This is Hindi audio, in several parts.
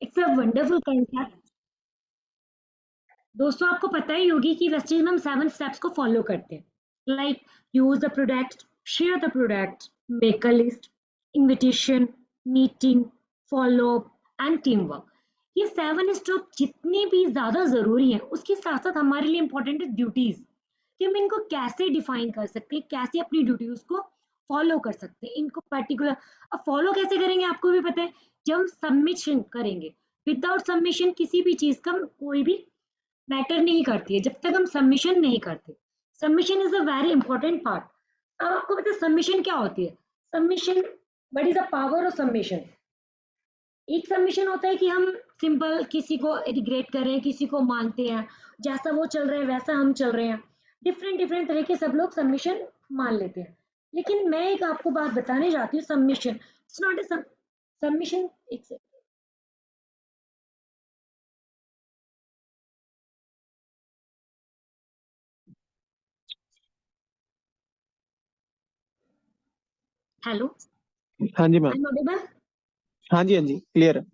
It's a wonderful concept. दोस्तों आपको पता ही होगी कि वेस्टेज में हम 7 स्टेप्स को फॉलो करते हैं, like use the product, share the product, make a list, invitation, meeting, follow up and team work. ये 7 स्टेप जितने भी ज्यादा जरूरी है, उसके साथ साथ हमारे लिए इंपॉर्टेंट है ड्यूटीज, कि हम इनको कैसे डिफाइन कर सकते हैं, कैसे अपनी ड्यूटीज को फॉलो कर सकते हैं इनको पर्टिकुलर। अब फॉलो कैसे करेंगे आपको भी पता है, जब हम सबमिशन करेंगे। विदाउट सबमिशन किसी भी चीज का कोई भी मैटर नहीं करती है जब तक हम सबमिशन नहीं करते। Submission is a very important part. अब आपको पता है सबमिशन क्या होती है? Submission, what is the power of submission? एक सबमिशन होता है कि हम सिंपल किसी को रिग्रेट करें, किसी को मानते हैं, जैसा वो चल रहा है वैसा हम चल रहे हैं। डिफरेंट डिफरेंट तरह के सब लोग सबमिशन मान लेते हैं। लेकिन मैं एक आपको बात बताने जाती हूँ, submission it's not a submission. एक हेलो, हाँ जी आई मैम। Am audible? हाँ जी, हाँ जी, क्लियर है।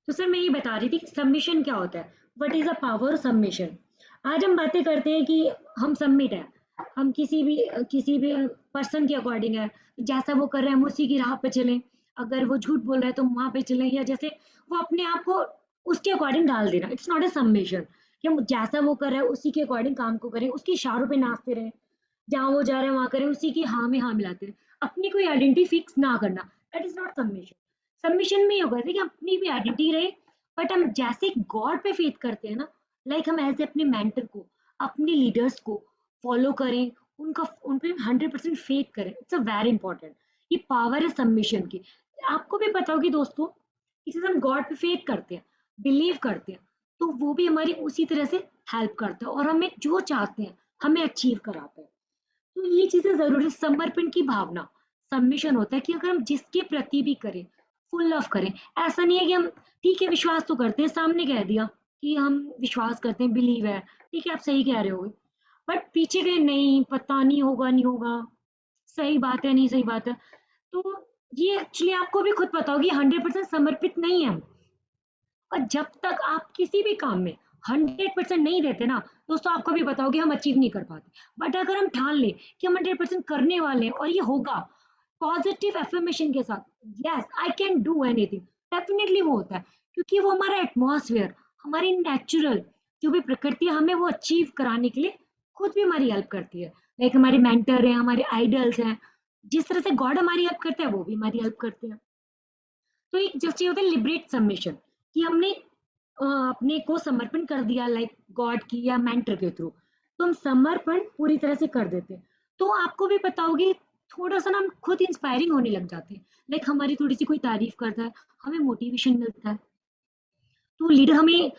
तो सर मैं ये बता रही थी कि सबमिशन क्या होता है, what is the power of submission. आज हम बातें करते हैं कि हम सबमिट है, हम किसी भी पर्सन के अकॉर्डिंग है, जैसा वो कर रहे हैं हम उसी की राह पे चलें। अगर वो झूठ बोल रहा है तो वहां पे चलें, या जैसे वो अपने आप को उसके अकॉर्डिंग डाल देना, इट्स नॉट ए सबमिशन। कि हम जैसा वो कर रहा है उसी के अकॉर्डिंग काम को करें, उसके इशारों पे नाचते रहें, जहाँ वो जा रहे हैं वहां करें, उसी की हाँ में हाँ मिलाते हैं, अपनी कोई आइडेंटिटी फिक्स ना करना, that is not submission. Submission में ये होगा कि अपनी भी आइडेंटिटी रहे, बट हम जैसे गॉड पे फेथ करते हैं ना, लाइक हम ऐसे अपने मेंटर को, अपने लीडर्स को फॉलो करें, उनका उन पे 100% फेथ करें। इट्स अ वेरी इंपॉर्टेंट, ये पावर है सबमिशन की। आपको भी पता होगी दोस्तों, इसे हम गॉड पे फेथ करते हैं, बिलीव करते हैं, तो वो भी हमारी उसी तरह से हेल्प करता है और हमें जो चाहते हैं हमें अचीव कराता है। तो ये चीजें जरूरी, समर्पण की भावना सबमिशन होता है कि अगर हम जिसके प्रति भी करें, फुल लव करें। ऐसा नहीं है कि हम ठीक है विश्वास तो करते हैं, सामने कह दिया कि हम विश्वास करते हैं, बिलीव है, ठीक है आप सही कह रहे हो, बट पीछे गए नहीं, पता नहीं होगा नहीं होगा, सही बात है नहीं सही बात है। तो ये एक्चुअली आपको भी खुद पता होगी 100% समर्पित नहीं है हम। और जब तक आप किसी भी काम में 100% नहीं देते ना दोस्तों, आपको भी पता होगा हम अचीव नहीं कर पाते। बट अगर हम ठान ले कि हम 100% करने वाले हैं और ये होगा, पॉजिटिव एफर्मेशन के साथ, yes I can do anything, definitely वो होता है। क्योंकि वो हमारा एटमॉस्फेयर, हमारी नेचुरल जो भी प्रकृति है, हमें वो अचीव कराने के लिए खुद भी हमारी हेल्प करती है। लाइक हमारे मेंटर हैं, हमारे आइडल्स हैं, जिस तरह से गॉड हमारी हेल्प करते हैं वो भी हमारी हेल्प करते हैं। तो एक जस्ट ये होता है लिबरेट सबमिशन, कि हमने अपने को समर्पण कर दिया, लाइक गॉड की या मेंटर के थ्रू, तो हम समर्पण पूरी तरह से कर देते हैं। तो आपको भी पता होगी, थोड़ा सा ना हम खुद इंस्पायरिंग होने लग जाते हैं, लाइक हमारी थोड़ी सी कोई तारीफ करता है, हमें मोटिवेशन मिलता है, तो लीडर हमें,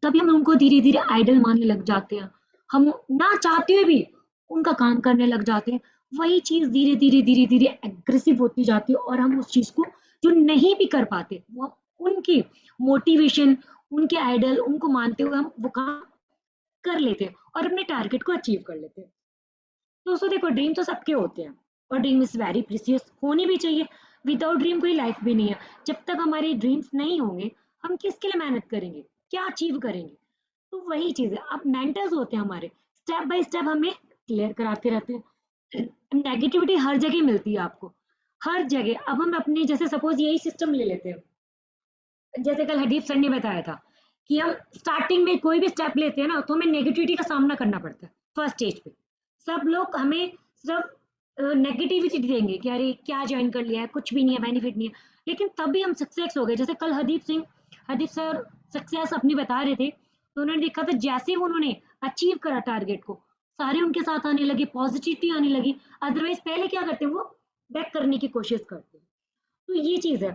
तभी हम उनको धीरे धीरे आइडल मानने लग जाते हैं, हम ना चाहते हुए भी उनका काम करने लग जाते हैं। वही चीज धीरे धीरे एग्रेसिव होती जाती है और हम उस चीज को जो नहीं भी कर पाते, वो उनकी मोटिवेशन, उनके आइडल उनको मानते हुए हम वो काम कर लेते हैं और अपने टारगेट को अचीव कर लेते हैं। दोस्तों देखो, ड्रीम तो सबके होते हैं और ड्रीम इज वेरी प्रीसियस, होनी भी चाहिए। विदाउट ड्रीम कोई लाइफ भी नहीं है। जब तक हमारे ड्रीम्स नहीं होंगे, हम किसके लिए मेहनत करेंगे, क्या अचीव करेंगे? तो वही चीज है, अब मेंटर्स होते हैं हमारे, स्टेप बाय स्टेप हमें क्लियर कराते रहते हैं। नेगेटिविटी हर जगह मिलती है आपको, हर जगह। अब हम अपने जैसे सपोज यही सिस्टम ले लेते हैं, जैसे कल हदीप सर ने बताया था कि हम स्टार्टिंग में कोई भी स्टेप लेते हैं ना, तो हमें नेगेटिविटी का सामना करना पड़ता है फर्स्ट स्टेज पे। सब लोग हमें सिर्फ नेगेटिविटी देंगे कि अरे क्या ज्वाइन कर लिया है, कुछ भी नहीं है, बेनिफिट नहीं है। लेकिन तभी हम सक्सेस हो गए। जैसे कल हदीप सर सक्सेस अपनी बता रहे थे, तो उन्होंने देखा था जैसे ही उन्होंने अचीव करा टारगेट को, सारे उनके साथ आने लगे, पॉजिटिविटी आने लगी। अदरवाइज पहले क्या करते हैं, वो बैक करने की कोशिश करते हैं। तो ये चीज है।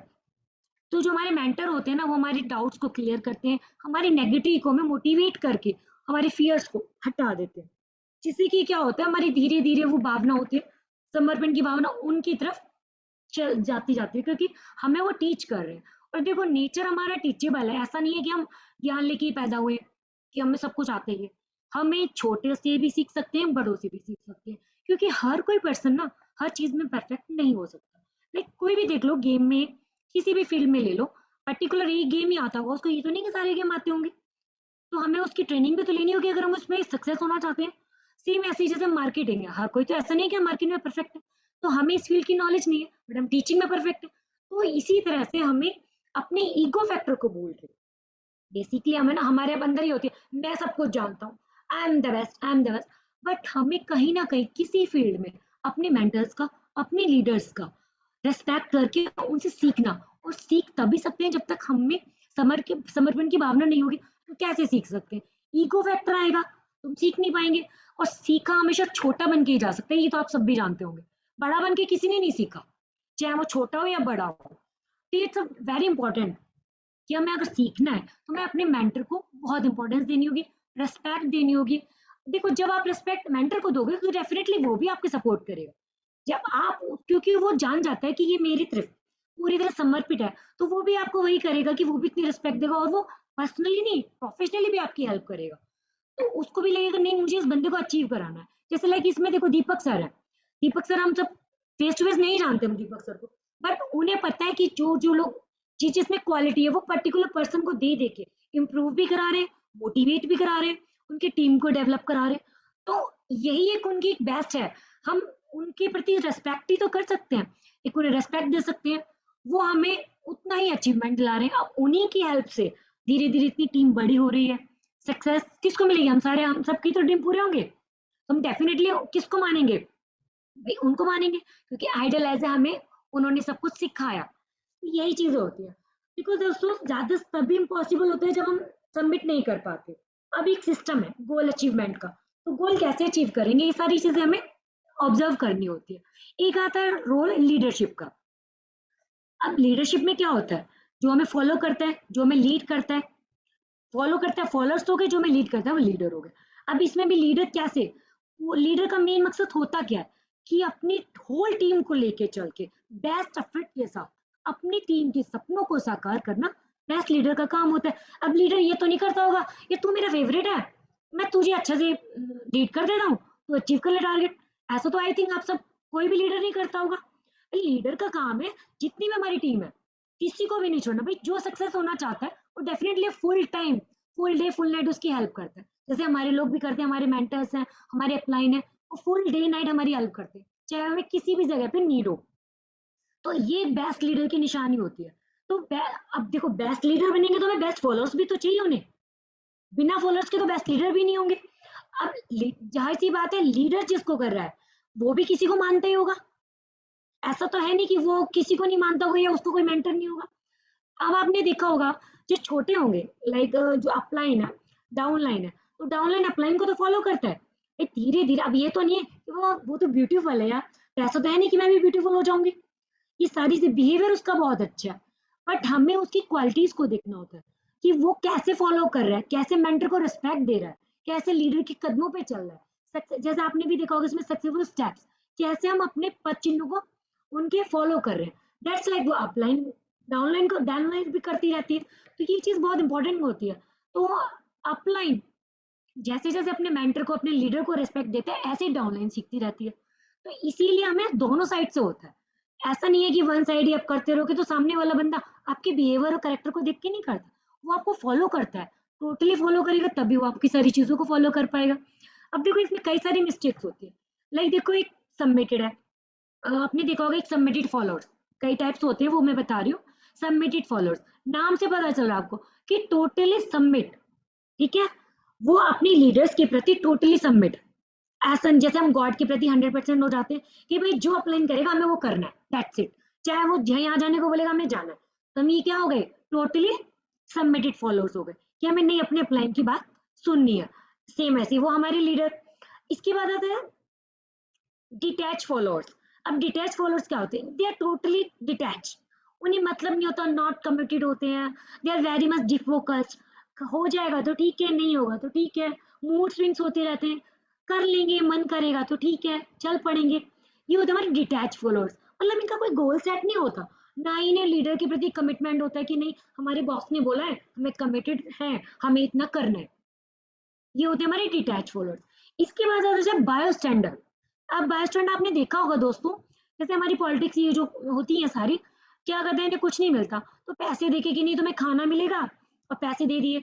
तो जो हमारे मेंटर होते हैं ना, वो हमारे डाउट्स को क्लियर करते हैं, हमारी नेगेटिव को हमें मोटिवेट करके हमारे फियर्स को हटा देते हैं। जिससे कि क्या होता है, हमारी धीरे धीरे वो भावना होती है, समर्पण की भावना उनकी तरफ चल जाती जाती है, क्योंकि हमें वो टीच कर रहे हैं। और देखो नेचर हमारा टीचेबल है, ऐसा नहीं है कि हम ज्ञान लेके ही पैदा हुए, कि हमें सब कुछ आता ही है। हमें छोटे से भी सीख सकते हैं, बड़ों से भी सीख सकते हैं, क्योंकि हर कोई पर्सन ना हर चीज में परफेक्ट नहीं हो सकता। लाइक कोई भी देख लो, गेम में किसी भी फील्ड में ले लो, पर्टिकुलर एक गेम ही आता होगा उसको, ये तो नहीं कि सारे गेम आते होंगे, तो हमें उसकी ट्रेनिंग भी तो लेनी होगी अगर हम उसमें सक्सेस होना चाहते हैं। सेम ऐसी जैसे मार्केटिंग है, हर कोई तो ऐसा नहीं है कि मार्केटिंग में परफेक्ट है, तो हमें इस फील्ड की नॉलेज नहीं है बट हम टीचिंग में परफेक्ट है। तो इसी तरह से हमें अपने ईगो फैक्टर को बोल के बेसिकली हमें ना हमारे अंदर ही होती है, मैं सब कुछ जानता हूँ, I am the best, I am the best. But हमें कहीं ना कहीं किसी फील्ड में अपने मेंटर्स का, अपने लीडर्स का रेस्पेक्ट करके उनसे सीखना, और सीख तभी सकते हैं जब तक हमें समर्पण की भावना नहीं होगी। तो कैसे सीख सकते हैं? ईगो फैक्टर आएगा, तुम सीख नहीं पाएंगे। और सीखा हमेशा छोटा बन के ही जा सकते हैं, ये तो आप सब भी जानते होंगे, बड़ा बन के किसी ने नहीं सीखा, चाहे वो छोटा हो या बड़ा हो। तो इट्स वेरी इंपॉर्टेंट कि हमें अगर सीखना है तो मैं अपने मेंटर को बहुत इंपॉर्टेंस देनी होगी, रेस्पेक्ट देनी होगी। देखो जब आप रेस्पेक्ट मेंटर को दोगे तो डेफिनेटली वो भी आपके सपोर्ट करेगा। जब आप, क्योंकि वो जान जाता है कि ये मेरी तरफ पूरी तरह समर्पित है, तो वो भी आपको वही करेगा कि वो भी इतनी रिस्पेक्ट देगा, और वो पर्सनली नहीं प्रोफेशनली भी आपकी हेल्प करेगा। तो उसको भी लगेगा नहीं मुझे इस बंदे को अचीव कराना है। जैसे लाइक इसमें देखो दीपक सर है, दीपक सर हम सब फेस टू फेस नहीं जानते हम दीपक सर को, बट उन्हें पता है कि जो जो लोग जिस जिसमें क्वालिटी है वो पर्टिकुलर पर्सन को दे दे के इम्प्रूव भी करा रहे हैं, मोटिवेट भी करा रहे हैं, उनकी टीम को डेवलप करा रहे हैं। तो यही एक उनकी एक बेस्ट है। हम उनके प्रति रेस्पेक्ट ही तो कर सकते हैं, एक उन्हें रेस्पेक्ट दे सकते हैं, वो हमें उतना ही अचीवमेंट दिला रहे हैं। अब उन्हीं की हेल्प से धीरे धीरे इतनी टीम बड़ी हो रही है। सक्सेस किसको मिलेगी? हम सारे, हम सबकी तो ड्रीम पूरे होंगे, हम डेफिनेटली किसको मानेंगे? भाई उनको मानेंगे, क्योंकि आइडल एज हमें उन्होंने सब कुछ सिखाया। यही चीजें होती है। बिकॉज दोस्तों ज्यादा तभी इम्पॉसिबल होता है जब हम सबमिट नहीं कर पाते। अब एक सिस्टम है गोल अचीवमेंट का, तो गोल कैसे अचीव करेंगे, ये सारी चीजें हमें ऑब्जर्व करनी होती है। एक आता है रोल लीडरशिप का। अब लीडरशिप में क्या होता है? जो हमें फॉलो करता है, जो हमें लीड करता है, फॉलो करता है फॉलोअर्स तो हो गए, जो हमें लीड करता है वो लीडर हो गए। अब इसमें भी लीडर कैसे, वो लीडर का मेन मकसद होता क्या है कि अपनी होल टीम को लेके चल के बेस्ट एफर्ट के साथ अपनी टीम के सपनों को साकार करना बेस्ट लीडर का काम होता है। अब लीडर ये तो नहीं करता होगा ये तू मेरा फेवरेट है, मैं तुझे अच्छे से लीड कर दे रहा हूँ, तो अचीव कर ले टारगेट। ऐसा तो आई थिंक आप सब, कोई भी लीडर नहीं करता होगा। लीडर का काम है जितनी भी हमारी टीम है किसी को भी नहीं छोड़ना भाई, जो सक्सेस होना चाहता है वो definitely full time, full day full night उसकी हेल्प करता है। जैसे हमारे लोग भी करते हैं, हमारे मेंटर्स हैं, हमारे अपलाइन है, वो फुल डे नाइट हमारी हेल्प करते हैं, चाहे हमें किसी भी जगह पे नीड हो। तो ये बेस्ट लीडर की निशानी होती है। तो अब देखो बेस्ट लीडर बनेंगे तो हमें बेस्ट फॉलोअर्स भी तो चाहिए उन्हें, बिना फॉलोअर्स के तो बेस्ट लीडर भी नहीं होंगे। अब जाहिर सी बात है लीडर जिसको कर रहा है वो भी किसी को मानता ही होगा, ऐसा तो है नहीं कि वो किसी को नहीं मानता होगा या उसको कोई मेंटर नहीं होगा। अब आपने देखा होगा जो छोटे होंगे, लाइक जो अपलाइन है, डाउनलाइन है, तो डाउनलाइन अपलाइन को तो फॉलो करता है। धीरे धीरे, अब ये तो नहीं है कि वो तो ब्यूटीफुल है यार, तो ऐसा तो है नहीं कि मैं भी ब्यूटीफुल हो जाऊंगी। ये सारी से बिहेवियर उसका बहुत अच्छा है, बट हमें उसकी क्वालिटीज को देखना होता है कि वो कैसे फॉलो कर रहा है, कैसे मेंटर को रिस्पेक्ट दे रहा है, कैसे लीडर के कदमों पे चल रहा है। जैसे आपने भी देखा होगा इसमें सक्सेसफुल स्टेप्स, कैसे हम अपने पद चिन्हों को उनके फॉलो कर रहे हैं। दैट्स लाइक वो अपलाइन डाउनलाइन को डाउनलाइन भी करती रहती है। तो ये चीज बहुत इंपॉर्टेंट होती है। तो अपलाइन जैसे जैसे अपने मेंटर को, अपने लीडर को रिस्पेक्ट देते हैं, ऐसे ही डाउनलाइन सीखती रहती है। तो इसीलिए हमें दोनों साइड से होता है। ऐसा नहीं है कि वन साइड ही आप करते रहोगे तो सामने वाला बंदा आपके बिहेवियर और करेक्टर को देख के नहीं करता, वो आपको फॉलो करता है, टोटली फॉलो करेगा तभी वो आपकी सारी चीजों को फॉलो कर पाएगा। अब देखो इसमें कई सारी मिस्टेक्स होती है। लाइक देखो एक सबमिटेड है, आपने देखा होगा एक सबमिटेड फॉलोअर्स, कई टाइप्स होते हैं वो मैं बता रही हूँ। सबमिटेड फॉलोअर्स नाम से पता चल रहा है आपको कि टोटली सबमिट, ठीक है, वो अपनी लीडर्स के प्रति टोटली सबमिट। ऐसा जैसे हम गॉड के प्रति 100% हो जाते हैं कि भाई जो अपलाइन करेगा हमें वो करना है, दैट्स इट, चाहे वो यहाँ जाने को बोलेगा हमें जाना है। तो हम ये क्या हो गए, टोटली सबमिटेड फॉलोअर्स हो गए कि हमें नहीं अपने अपलाइन की बात सुननी है। सेम ऐसे वो हमारे लीडर। इसके बाद आता है डिटैच फॉलोअर्स। अब डिटैच फॉलोअर्स क्या होते हैं? दे आर टोटली डिटैच, उन्हें मतलब नहीं होता, नॉट कमिटेड होते हैं, they are very much defocused. हो जाएगा तो ठीक है, नहीं होगा तो ठीक है, मूड स्विंग्स होते रहते हैं, कर लेंगे, मन करेगा तो ठीक है चल पड़ेंगे। ये होते हमारे डिटैच फॉलोअर्स, मतलब इनका कोई गोल सेट नहीं होता, ना ही इन्हें लीडर के प्रति कमिटमेंट होता है कि नहीं हमारे बॉस ने बोला है हमें कमिटेड है, हमें इतना करना है। ये होते हैं हमारे डिटैच फॉलोअर्स। इसके बाद आता है बायो स्टैंडर्ड। अब बायो स्टैंडर्ड आपने देखा होगा दोस्तों, जैसे हमारी पॉलिटिक्स ये जो होती है सारी, क्या करते हैं, इन्हें कुछ नहीं मिलता तो पैसे देके कि नहीं तुम्हें खाना मिलेगा, और पैसे दे दिए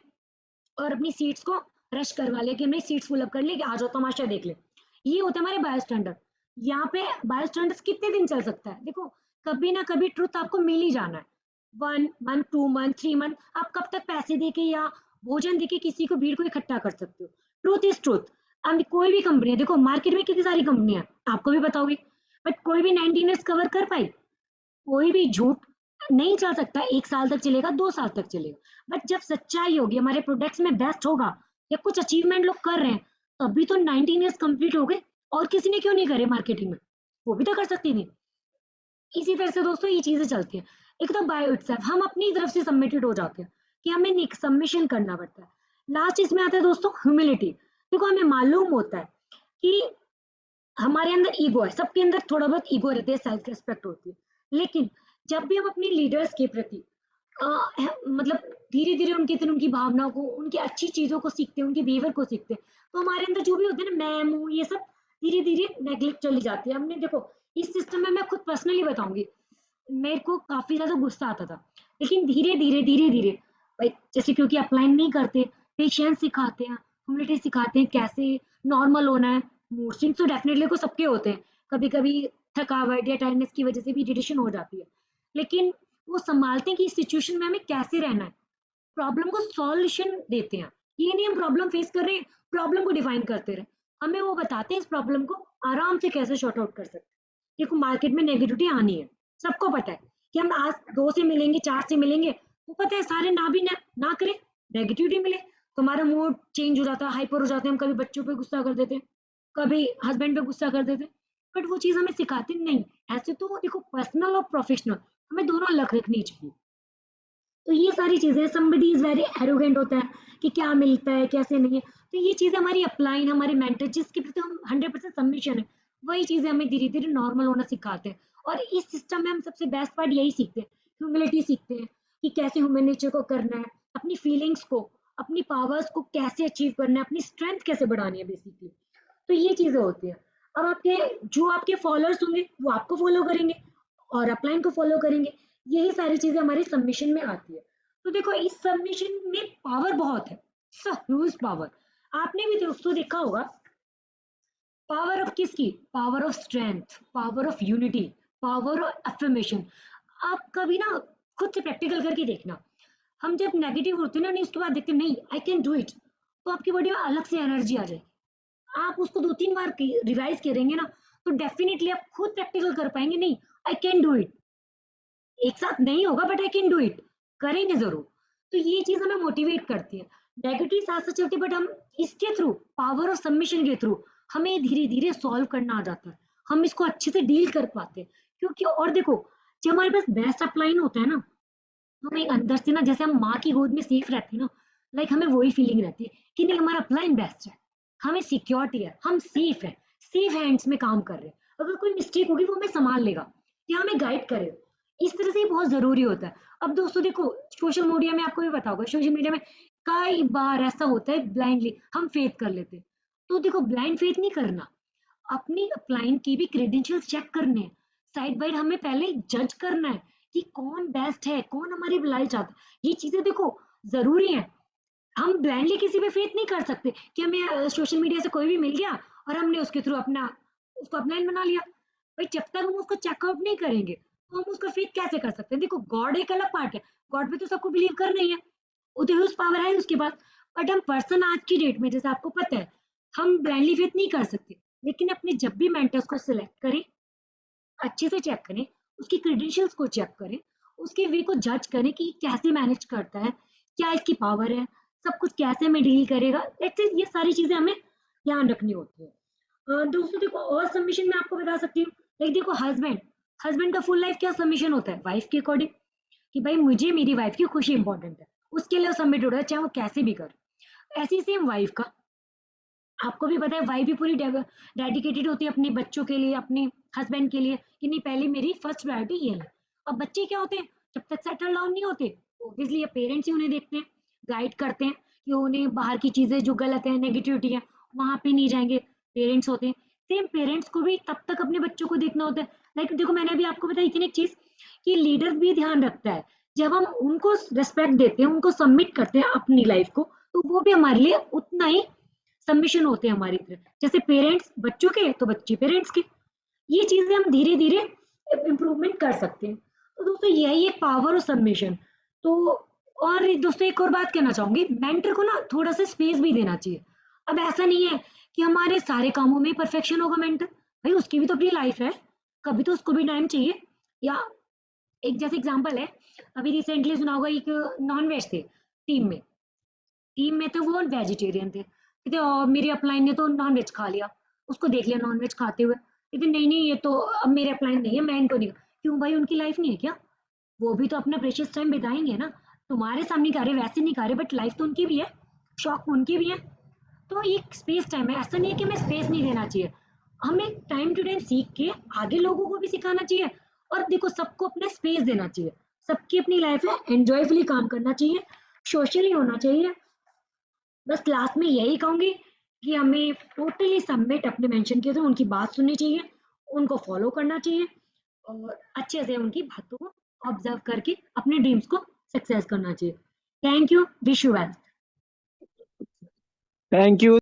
और अपनी सीट्स को रश करवा ले कि हमने सीट्स फुल अप कर ली कि आ जाओ तमाशा देख ले। ये होता है हमारे बायो स्टैंडर्ड। यहाँ पे बायो स्टैंडर्ड कितने दिन चल सकता है, देखो कभी ना कभी ट्रुथ आपको मिल ही जाना है। 1 मंथ, 2 मंथ, 3 मंथ, आप कब तक पैसे देके या भोजन देके किसी को, भीड़ को इकट्ठा कर सकते हो। Truth is truth. अब कोई भी कंपनी है, देखो मार्केट में कितनी सारी कंपनियां हैं, आपको भी पता होगी, बट कोई भी 19 ईयर्स कवर कर पाई? कोई भी झूठ नहीं चल सकता, 1 साल तक चलेगा, 2 साल तक चलेगा, बट जब सच्चाई होगी, हमारे प्रोडक्ट्स में बेस्ट होगा या कुछ अचीवमेंट लोग कर रहे हैं, तभी तो 19 ईयर्स कंप्लीट हो गए। और किसी ने क्यों नहीं करे मार्केटिंग में, वो भी तो कर सकती थी। इसी तरह से दोस्तों ये चीजें चलती हैं। एक तो बाय इटसेल्फ हम अपनी तरफ से सबमिटेड हो जाते हैं कि हमें सबमिशन करना पड़ता है। लास्ट इसमें आता है दोस्तों ह्यूमिलिटी। देखो हमें मालूम होता है कि हमारे अंदर ईगो है, सबके अंदर थोड़ा बहुत ईगो रहती है, सेल्फ रिस्पेक्ट होती है, लेकिन जब भी हम अपने लीडर्स के प्रति मतलब धीरे धीरे उनकी भावनाओं को, उनकी अच्छी चीजों को सीखते हैं, उनके बिहेवियर को सीखते हैं, तो हमारे अंदर जो भी होते हैं ना, मैं मुंह, ये सब धीरे धीरे नेग्लेक्ट चली जाती है। हमने देखो इस सिस्टम में, मैं खुद पर्सनली बताऊंगी, मेरे को काफी ज्यादा गुस्सा आता था, लेकिन धीरे धीरे भाई, जैसे क्योंकि अप्लाई नहीं करते, पेशेंस सिखाते हैं, ह्यूमिलिटी सिखाते हैं, कैसे नॉर्मल होना है। मूड स्विंग्स तो डेफिनेटली को सबके होते हैं, कभी कभी थकावट या टायर्डनेस की वजह से भी इरिटेशन हो जाती है, लेकिन वो संभालते हैं कि इस सिचुएशन में हमें कैसे रहना है, प्रॉब्लम को सॉल्यूशन देते हैं। ये नहीं हम प्रॉब्लम फेस कर रहे हैं, प्रॉब्लम को डिफाइन करते रहे, हमें वो बताते हैं इस प्रॉब्लम को आराम से कैसे शॉर्ट आउट कर सकते हैं। देखो मार्केट में नेगेटिविटी आनी है, सबको पता है कि हम आज 2 से मिलेंगे, 4 से मिलेंगे, वो पता है सारे ना भी ना करें, नेगेटिविटी मिले तो हमारा मूड चेंज हो जाता है, हाइपर हो जाते हैं, हम कभी बच्चों पे गुस्सा कर देते हैं, कभी हस्बैंड पे गुस्सा कर देते हैं, बट वो चीज हमें सिखाते नहीं। ऐसे तो देखो पर्सनल और प्रोफेशनल हमें दोनों अलग रखनी चाहिए। तो ये सारी चीजें, समबडी इज वेरी एरोगेंट होता है कि क्या मिलता है कैसे नहीं है, तो ये चीजें हमारी अपलाइन, हमारे मेंटर जिसके प्रति हम 100% सबमिशन है, वही चीजें हमें धीरे धीरे नॉर्मल होना सिखाते हैं। और इस सिस्टम में हम सबसे बेस्ट पार्ट यही सीखते हैं, ह्यूमिलिटी सीखते हैं कि कैसे ह्यूमन नेचर को करना है, अपनी फीलिंग्स को, अपनी पावर्स को कैसे अचीव करना है, अपनी स्ट्रेंथ कैसे बढ़ानी है बेसिकली। तो ये चीजें होती है। अब आपके जो आपके फॉलोअर्स होंगे वो आपको फॉलो करेंगे और अपलाइन को फॉलो करेंगे, यही सारी चीजें हमारी सबमिशन में आती है। तो देखो इस सबमिशन में पावर बहुत है, ह्यूज पावर। आपने भी दोस्तों देखा होगा, पावर ऑफ किसकी, power of strength, power of unity, power of affirmation. आप कभी ना खुद से प्रैक्टिकल करके देखना, हम जब नेगेटिव होते हैं ना, नहीं उसके बाद देखते हैं, नहीं आई कैन डू इट, तो आपकी बॉडी में अलग से एनर्जी आ जाएगी। आप उसको 2-3 बार रिवाइज करेंगे ना, तो डेफिनेटली आप खुद प्रैक्टिकल कर पाएंगे, नहीं आई कैन डू इट। एक साथ नहीं होगा but I can do it, करेंगे जरूर। तो ये चीज हमें मोटिवेट करती है। नेगेटिव साथ साथ चलती है, बट हम इसके थ्रू, पावर ऑफ सबमिशन के थ्रू, हमें धीरे धीरे सॉल्व करना आ जाता है, हम इसको अच्छे से डील कर पाते हैं। क्योंकि और देखो, जब हमारे पास बेस्ट अपलाइन होता है ना, तो हमें अंदर से ना, जैसे हम माँ की गोद में सेफ रहते हैं ना, लाइक हमें वही फीलिंग रहती है कि नहीं हमारा अपलाइन बेस्ट है, हमें सिक्योरिटी है, हम सेफ है, सेफ हैंड्स में काम कर रहे हैं, अगर कोई मिस्टेक होगी वो हमें संभाल लेगा या हमें गाइड करेगा। इस तरह से ये बहुत जरूरी होता है। अब दोस्तों देखो, सोशल मीडिया में आपको भी पता होगा, सोशल मीडिया में कई बार ऐसा होता है ब्लाइंडली हम फेथ कर लेते हैं। तो देखो ब्लाइंड फेथ नहीं करना, अपनी क्लाइंट की भी क्रेडेंशियल्स चेक करने हैं, साइड बाइड हमें पहले जज करना है कि कौन बेस्ट है, कौन हमारी भलाई चाहता है, ये चीजें देखो जरूरी है। हम ब्लाइंडली किसी पे फेथ नहीं कर सकते कि हमें सोशल मीडिया से कोई भी मिल गया और हमने उसके थ्रू अपना उसको अपलाइन बना लिया। भाई जब तक हम उसको चेकआउट नहीं करेंगे तो हम उसका फेथ कैसे कर सकते हैं। देखो गॉड एक अलग पार्ट है, गॉड पे तो सबको बिलीव करना ही है, उस पावर है उसके पास, बट हम पर्सन आज की डेट में, जैसे आपको पता है, हम ब्लाइंडली फेथ नहीं कर सकते, लेकिन अपने जब भी मेंटर्स को सिलेक्ट करें, अच्छे से चेक करें, उसकी क्रेडेंशियल्स को चेक करें, उसके वे को जज करें कि कैसे मैनेज करता है, क्या इसकी पावर है, सब कुछ कैसे में डील करेगा। ये सारी चीजें हमें ध्यान रखनी होती है। दोस्तों देखो और सबमिशन में आपको बता सकती हूँ, लाइक देखो हस्बैंड, हस्बैंड का फुल लाइफ क्या सबमिशन होता है, वाइफ के अकॉर्डिंग, कि भाई मुझे मेरी वाइफ की खुशी इंपॉर्टेंट है, उसके लिए सबमिट हो रहा है, चाहे वो कैसे भी कर। ऐसी सेम वाइफ का, आपको भी पता है वाइफ भी पूरी डेडिकेटेड होती है अपने बच्चों के लिए, अपने हस्बैंड के लिए, कि नहीं पहले मेरी फर्स्ट प्रायोरिटी ये है। अब बच्चे क्या होते हैं, जब तक सेटल डाउन नहीं होते, ऑब्वियसली पेरेंट्स ही उन्हें देखते हैं, गाइड करते हैं कि उन्हें बाहर की चीजें जो गलत है, नेगेटिविटी है, वहां पे नहीं जाएंगे, पेरेंट्स होते हैं। सेम पेरेंट्स को भी तब तक अपने बच्चों को देखना होता है। लाइक देखो मैंने अभी आपको बताई थी ना एक चीज, कि लीडर भी ध्यान रखता है, जब हम उनको रिस्पेक्ट देते हैं, उनको सबमिट करते हैं अपनी लाइफ को, तो वो भी हमारे लिए उतना ही सबमिशन होते हैं हमारी तरफ। जैसे पेरेंट्स बच्चों के तो बच्चे पेरेंट्स के, ये चीजें हम धीरे धीरे इम्प्रूवमेंट कर सकते हैं। तो दोस्तों यही है पावर और सबमिशन। तो और दोस्तों एक और बात कहना चाहूंगी, मेंटर को ना थोड़ा सा स्पेस भी देना चाहिए। अब ऐसा नहीं है कि हमारे सारे कामों में परफेक्शन होगा मेंटर, भाई उसकी भी तो अपनी लाइफ है, कभी तो उसको भी टाइम चाहिए। या एक जैसे एग्जांपल है, अभी रिसेंटली सुना होगा, एक नॉन वेज थे टीम में, तो वो वेजिटेरियन थे, कहते और मेरे अपलाइन ने तो नॉन वेज खा लिया, उसको देख लिया नॉन वेज खाते हुए, कहते नहीं नहीं ये तो अब मेरे अपलाइन नहीं है, मैं इनको नहीं। क्यों भाई, उनकी लाइफ नहीं है क्या? वो भी तो अपना प्रेशियस टाइम बिताएंगे ना, तुम्हारे सामने खा रहे वैसे नहीं खा रहे, बट लाइफ तो उनकी भी है, शौक उनके भी है। तो एक स्पेस टाइम है, ऐसा नहीं है कि हमें स्पेस नहीं देना चाहिए, हमें टाइम टू टाइम सीख के आगे लोगों को भी सिखाना चाहिए। और देखो सबको अपना स्पेस देना चाहिए, सबकी अपनी लाइफ है, एंजॉयफुली काम करना चाहिए, सोशली होना चाहिए। बस लास्ट में यही कहूंगी कि हमें टोटली सबमिट अपने मेंशन किए थे, उनकी बात सुननी चाहिए, उनको फॉलो करना चाहिए, और अच्छे से उनकी बातों को ऑब्जर्व करके अपने ड्रीम्स को सक्सेस करना चाहिए। Thank you, wish you well. Thank you.